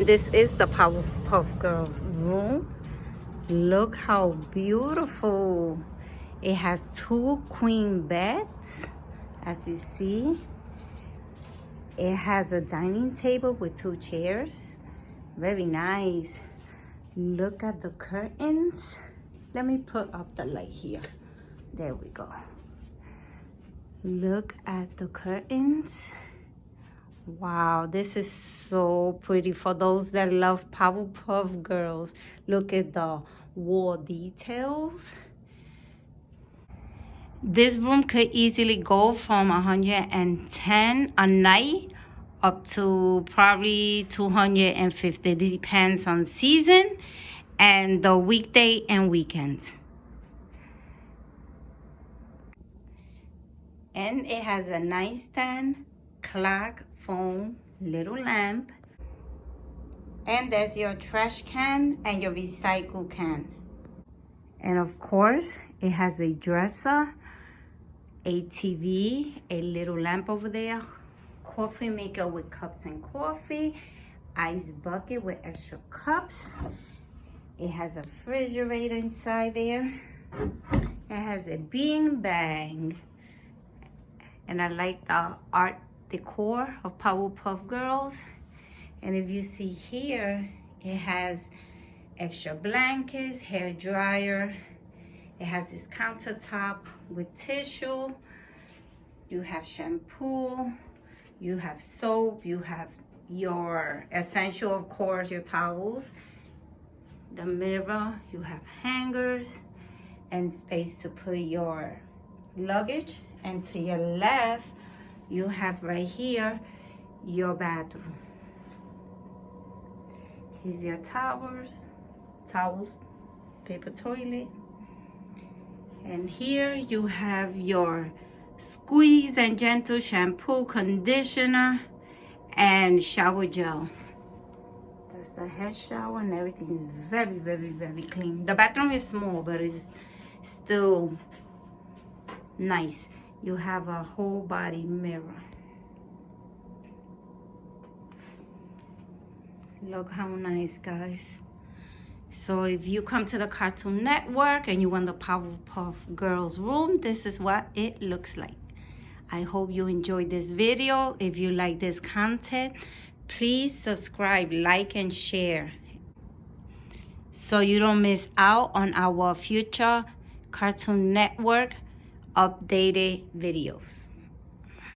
This is the Powerpuff Girls room. Look how beautiful. It has 2 queen beds, as you see. It has a dining table with 2 chairs. Very nice. Look at the curtains. Let me put up the light here. There we go. Look at the curtains. Wow, this is so pretty for those that love Powerpuff Girls. Look at the wall details. This room could easily go from 110 a night up to probably 250. It depends on season and the weekday and weekends. And it has a nightstand, clock, phone, little lamp, and there's your trash can and your recycle can. And of course, it has a dresser, a TV, a little lamp over there, coffee maker with cups and coffee, ice bucket with extra cups. It has a refrigerator inside there. It has a bean bag. And I like the art decor of Powerpuff Girls. And if you see here, it has extra blankets, hair dryer. It has this countertop with tissue. You have shampoo, you have soap, you have your essential, of course, your towels, the mirror, you have hangers, and space to put your luggage. And to your left, you have right here your bathroom. Here's your towels, paper toilet. And here you have your squeeze and gentle shampoo, conditioner, and shower gel. That's the head shower, and everything is very, very, very clean. The bathroom is small, but it's still nice. You have a whole body mirror. Look how nice, guys. So if you come to the Cartoon Network and you want the Powerpuff Girls room, this is what it looks like. I hope you enjoyed this video. If you like this content, please subscribe, like, and share so you don't miss out on our future Cartoon Network updated videos.